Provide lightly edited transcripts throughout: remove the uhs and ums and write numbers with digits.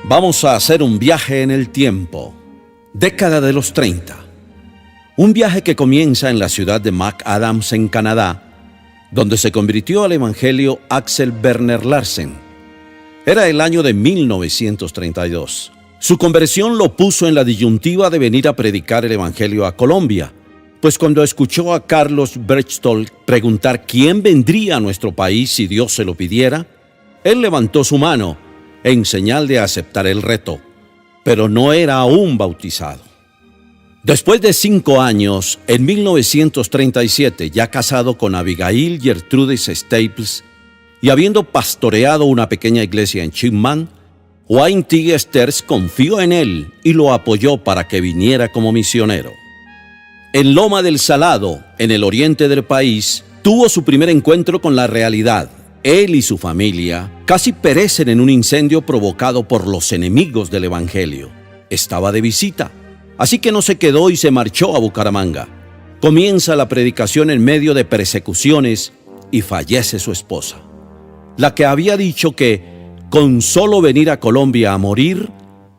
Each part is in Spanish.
Vamos a hacer un viaje en el tiempo. Década de los 30. Un viaje que comienza en la ciudad de McAdams, en Canadá, donde se convirtió al evangelio Axel Werner Larsen. Era el año de 1932. Su conversión lo puso en la disyuntiva de venir a predicar el evangelio a Colombia, pues cuando escuchó a Carlos Berchtold preguntar quién vendría a nuestro país si Dios se lo pidiera, él levantó su mano en señal de aceptar el reto, pero no era aún bautizado. Después de 5 años, en 1937, ya casado con Abigail Gertrudis Staples y habiendo pastoreado una pequeña iglesia en Chipman, Wayne T. Sters confió en él y lo apoyó para que viniera como misionero. En Loma del Salado, en el oriente del país, tuvo su primer encuentro con la realidad. Él y su familia casi perecen en un incendio provocado por los enemigos del evangelio. Estaba de visita, así que no se quedó y se marchó a Bucaramanga. Comienza la predicación en medio de persecuciones y fallece su esposa, la que había dicho que con solo venir a Colombia a morir,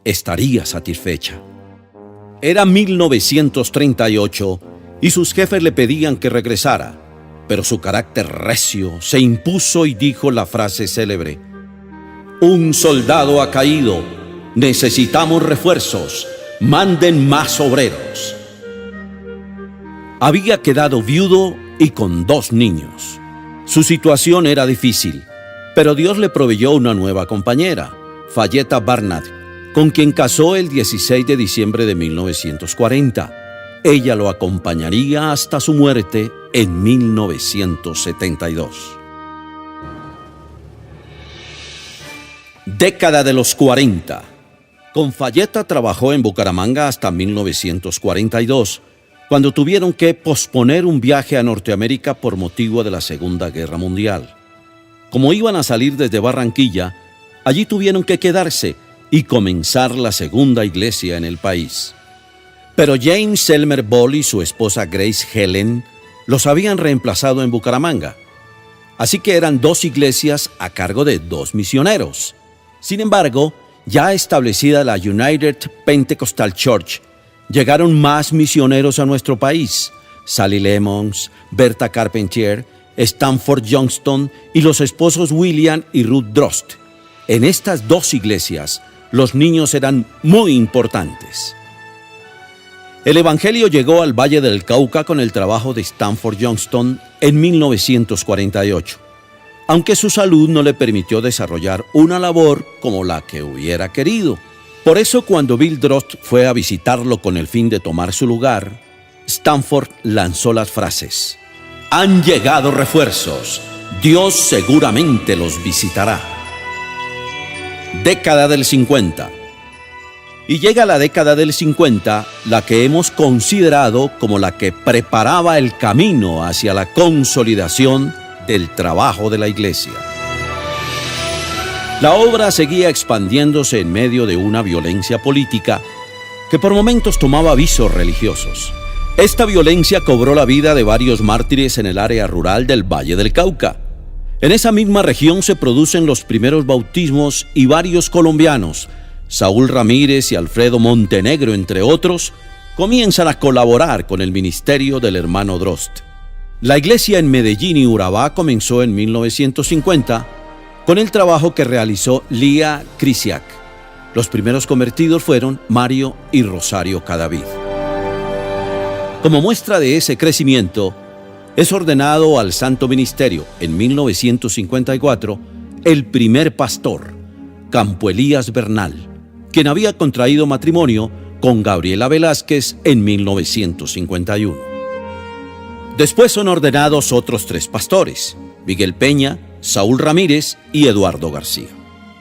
estaría satisfecha. Era 1938 y sus jefes le pedían que regresara, pero su carácter recio se impuso y dijo la frase célebre: «Un soldado ha caído, necesitamos refuerzos, manden más obreros». Había quedado viudo y con 2 niños. Su situación era difícil, pero Dios le proveyó una nueva compañera, Fayeta Barnard, con quien casó el 16 de diciembre de 1940. Ella lo acompañaría hasta su muerte en 1972. Década de los 40. Con Fayeta trabajó en Bucaramanga hasta 1942, cuando tuvieron que posponer un viaje a Norteamérica por motivo de la Segunda Guerra Mundial. Como iban a salir desde Barranquilla, allí tuvieron que quedarse y comenzar la segunda iglesia en el país. Pero James Elmer Ball y su esposa Grace Helen los habían reemplazado en Bucaramanga. Así que eran 2 iglesias a cargo de 2 misioneros. Sin embargo, ya establecida la United Pentecostal Church, llegaron más misioneros a nuestro país: Sally Lemons, Berta Carpentier, Stanford Johnston y los esposos William y Ruth Drost. En estas 2 iglesias, los niños eran muy importantes. El evangelio llegó al Valle del Cauca con el trabajo de Stanford Johnston en 1948, aunque su salud no le permitió desarrollar una labor como la que hubiera querido. Por eso, cuando Bill Drost fue a visitarlo con el fin de tomar su lugar, Stanford lanzó las frases: «Han llegado refuerzos, Dios seguramente los visitará». Década del 50. Y llega la década del 50, la que hemos considerado como la que preparaba el camino hacia la consolidación del trabajo de la iglesia. La obra seguía expandiéndose en medio de una violencia política que por momentos tomaba visos religiosos. Esta violencia cobró la vida de varios mártires en el área rural del Valle del Cauca. En esa misma región se producen los primeros bautismos y varios colombianos, Saúl Ramírez y Alfredo Montenegro, entre otros, comienzan a colaborar con el ministerio del hermano Drost. La iglesia en Medellín y Urabá comenzó en 1950 con el trabajo que realizó Lía Krisiak. Los primeros convertidos fueron Mario y Rosario Cadavid. Como muestra de ese crecimiento, es ordenado al Santo Ministerio en 1954 el primer pastor, Campo Elías Bernal, quien había contraído matrimonio con Gabriela Velázquez en 1951. Después son ordenados otros 3 pastores, Miguel Peña, Saúl Ramírez y Eduardo García.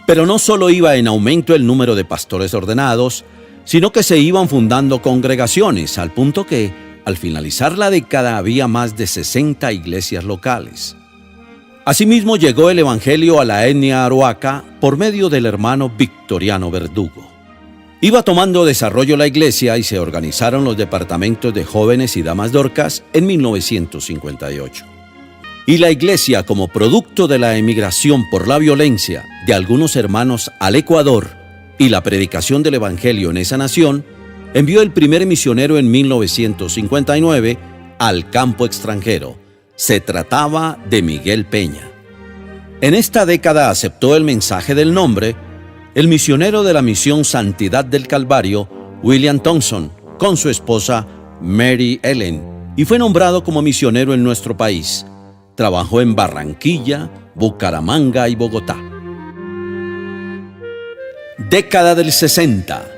Pero no solo iba en aumento el número de pastores ordenados, sino que se iban fundando congregaciones, al punto que, al finalizar la década, había más de 60 iglesias locales. Asimismo, llegó el evangelio a la etnia arhuaca por medio del hermano Victoriano Verdugo. Iba tomando desarrollo la iglesia y se organizaron los departamentos de jóvenes y damas dorcas en 1958. Y la iglesia, como producto de la emigración por la violencia de algunos hermanos al Ecuador, y la predicación del Evangelio en esa nación, envió el primer misionero en 1959 al campo extranjero. Se trataba de Miguel Peña. En esta década aceptó el mensaje del nombre el misionero de la misión Santidad del Calvario, William Thompson, con su esposa Mary Ellen, y fue nombrado como misionero en nuestro país. Trabajó en Barranquilla, Bucaramanga y Bogotá. Década del 60.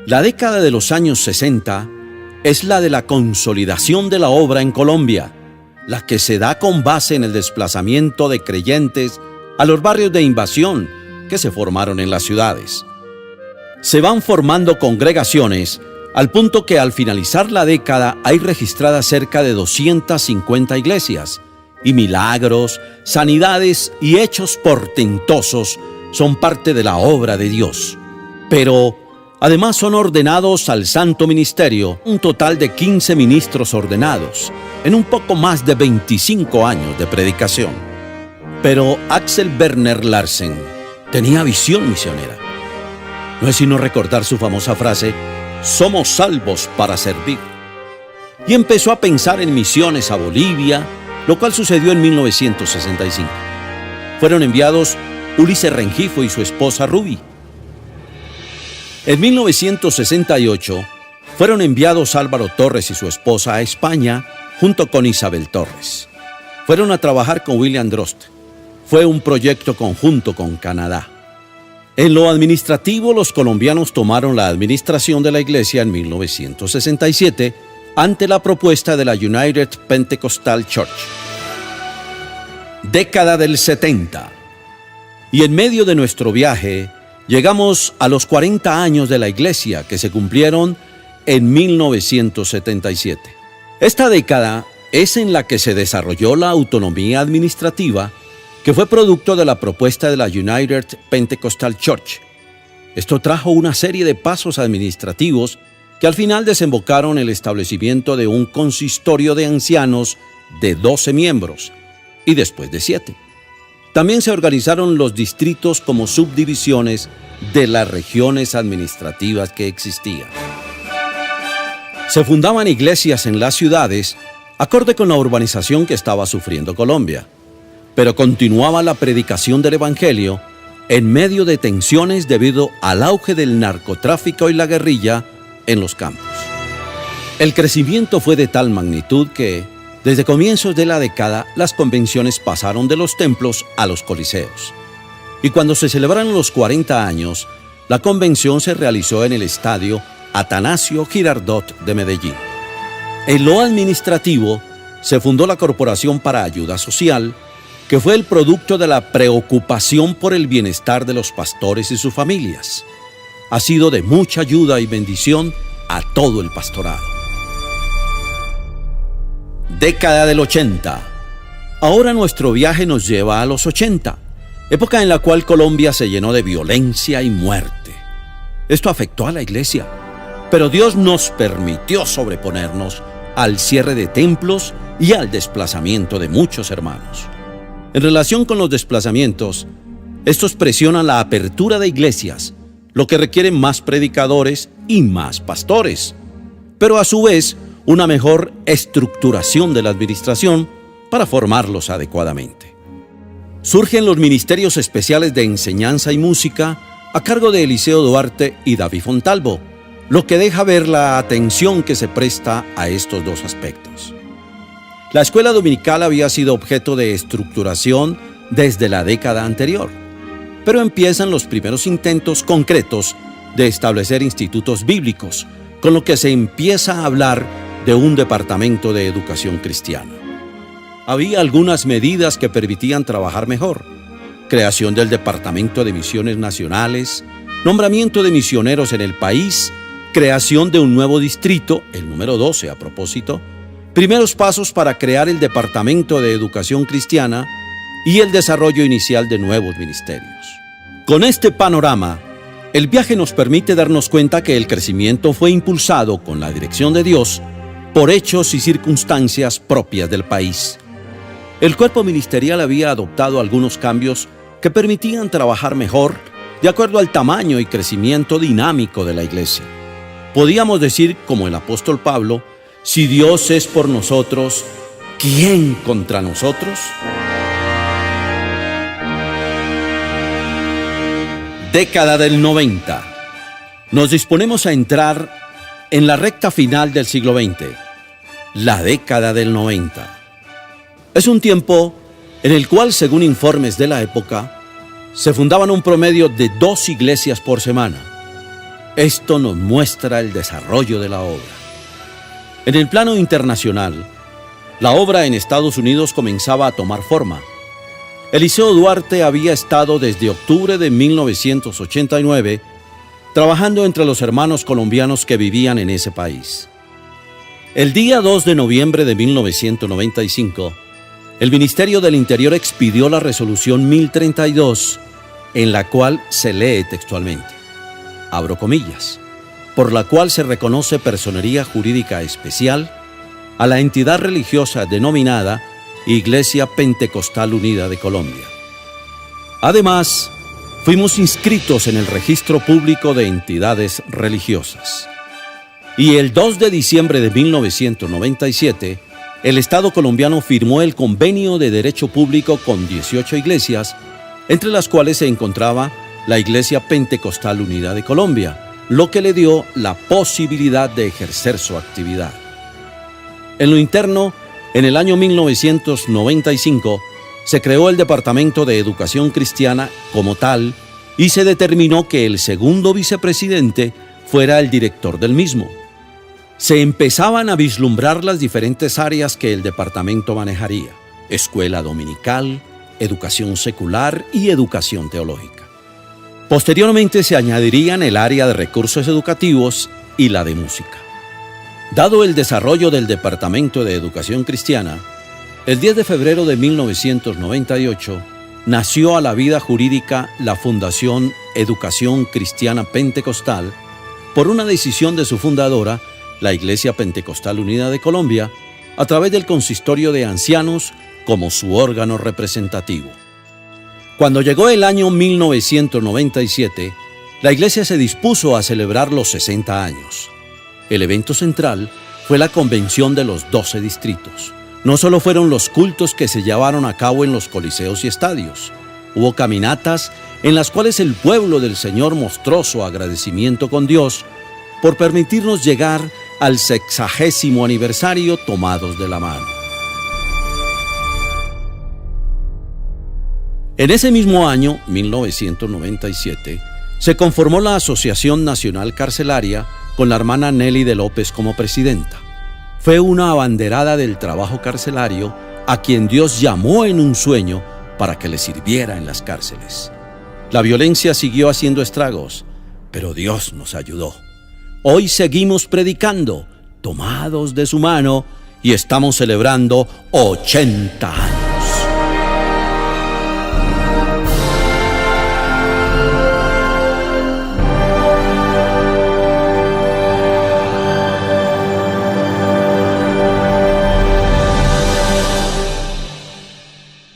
La década de los años 60 es la de la consolidación de la obra en Colombia, la que se da con base en el desplazamiento de creyentes a los barrios de invasión que se formaron en las ciudades. Se van formando congregaciones al punto que al finalizar la década hay registradas cerca de 250 iglesias, y milagros, sanidades y hechos portentosos son parte de la obra de Dios. Pero además son ordenados al santo ministerio un total de 15 ministros ordenados en un poco más de 25 años de predicación. Pero Axel Werner Larsen tenía visión misionera. No es sino recordar su famosa frase: somos salvos para servir. Y empezó a pensar en misiones a Bolivia, lo cual sucedió en 1965. Fueron enviados Ulises Rengifo y su esposa Ruby. En 1968 fueron enviados Álvaro Torres y su esposa a España junto con Isabel Torres. Fueron a trabajar con William Drost. Fue un proyecto conjunto con Canadá. En lo administrativo, los colombianos tomaron la administración de la iglesia en 1967 ante la propuesta de la United Pentecostal Church. Década del 70. Y en medio de nuestro viaje, llegamos a los 40 años de la iglesia que se cumplieron en 1977. Esta década es en la que se desarrolló la autonomía administrativa que fue producto de la propuesta de la United Pentecostal Church. Esto trajo una serie de pasos administrativos que al final desembocaron en el establecimiento de un consistorio de ancianos de 12 miembros y después de 7. También se organizaron los distritos como subdivisiones de las regiones administrativas que existían. Se fundaban iglesias en las ciudades acorde con la urbanización que estaba sufriendo Colombia, pero continuaba la predicación del Evangelio en medio de tensiones debido al auge del narcotráfico y la guerrilla en los campos. El crecimiento fue de tal magnitud que, desde comienzos de la década, las convenciones pasaron de los templos a los coliseos. Y cuando se celebraron los 40 años, la convención se realizó en el estadio Atanasio Girardot de Medellín. En lo administrativo, se fundó la Corporación para Ayuda Social, que fue el producto de la preocupación por el bienestar de los pastores y sus familias. Ha sido de mucha ayuda y bendición a todo el pastorado. Década del 80. Ahora nuestro viaje nos lleva a los 80, época en la cual Colombia se llenó de violencia y muerte. Esto afectó a la iglesia, pero Dios nos permitió sobreponernos al cierre de templos y al desplazamiento de muchos hermanos. En relación con los desplazamientos, estos presionan la apertura de iglesias, lo que requiere más predicadores y más pastores, pero a su vez una mejor estructuración de la administración para formarlos adecuadamente. Surgen los ministerios especiales de enseñanza y música a cargo de Eliseo Duarte y David Fontalvo, lo que deja ver la atención que se presta a estos dos aspectos. La escuela dominical había sido objeto de estructuración desde la década anterior, pero empiezan los primeros intentos concretos de establecer institutos bíblicos, con lo que se empieza a hablar de un departamento de educación cristiana. Había algunas medidas que permitían trabajar mejor: creación del Departamento de Misiones Nacionales, nombramiento de misioneros en el país, creación de un nuevo distrito, el número 12 a propósito, primeros pasos para crear el Departamento de Educación Cristiana y el desarrollo inicial de nuevos ministerios. Con este panorama, el viaje nos permite darnos cuenta que el crecimiento fue impulsado con la dirección de Dios por hechos y circunstancias propias del país. El cuerpo ministerial había adoptado algunos cambios que permitían trabajar mejor, de acuerdo al tamaño y crecimiento dinámico de la iglesia. Podíamos decir, como el apóstol Pablo, si Dios es por nosotros, ¿quién contra nosotros? Década del 90. Nos disponemos a entrar en la recta final del siglo XX, la década del 90. Es un tiempo en el cual, según informes de la época, se fundaban un promedio de 2 iglesias por semana. Esto nos muestra el desarrollo de la obra. En el plano internacional, la obra en Estados Unidos comenzaba a tomar forma. Eliseo Duarte había estado desde octubre de 1989 trabajando entre los hermanos colombianos que vivían en ese país. El día 2 de noviembre de 1995, el Ministerio del Interior expidió la resolución 1032, en la cual se lee textualmente, abro comillas, por la cual se reconoce personería jurídica especial a la entidad religiosa denominada Iglesia Pentecostal Unida de Colombia. Además, fuimos inscritos en el Registro Público de Entidades Religiosas. Y el 2 de diciembre de 1997, el Estado colombiano firmó el convenio de derecho público con 18 iglesias, entre las cuales se encontraba la Iglesia Pentecostal Unida de Colombia, lo que le dio la posibilidad de ejercer su actividad. En lo interno, en el año 1995, se creó el Departamento de Educación Cristiana como tal y se determinó que el segundo vicepresidente fuera el director del mismo. Se empezaban a vislumbrar las diferentes áreas que el departamento manejaría: escuela dominical, educación secular y educación teológica. Posteriormente se añadirían el área de recursos educativos y la de música. Dado el desarrollo del Departamento de Educación Cristiana, el 10 de febrero de 1998 nació a la vida jurídica la Fundación Educación Cristiana Pentecostal por una decisión de su fundadora, la Iglesia Pentecostal Unida de Colombia, a través del Consistorio de Ancianos como su órgano representativo. Cuando llegó el año 1997, la iglesia se dispuso a celebrar los 60 años. El evento central fue la convención de los 12 distritos. No solo fueron los cultos que se llevaron a cabo en los coliseos y estadios, hubo caminatas en las cuales el pueblo del Señor mostró su agradecimiento con Dios por permitirnos llegar al 60º aniversario tomados de la mano. En ese mismo año, 1997, se conformó la Asociación Nacional Carcelaria con la hermana Nelly de López como presidenta. Fue una abanderada del trabajo carcelario a quien Dios llamó en un sueño para que le sirviera en las cárceles. La violencia siguió haciendo estragos, pero Dios nos ayudó. Hoy seguimos predicando, tomados de su mano, y estamos celebrando 80 años.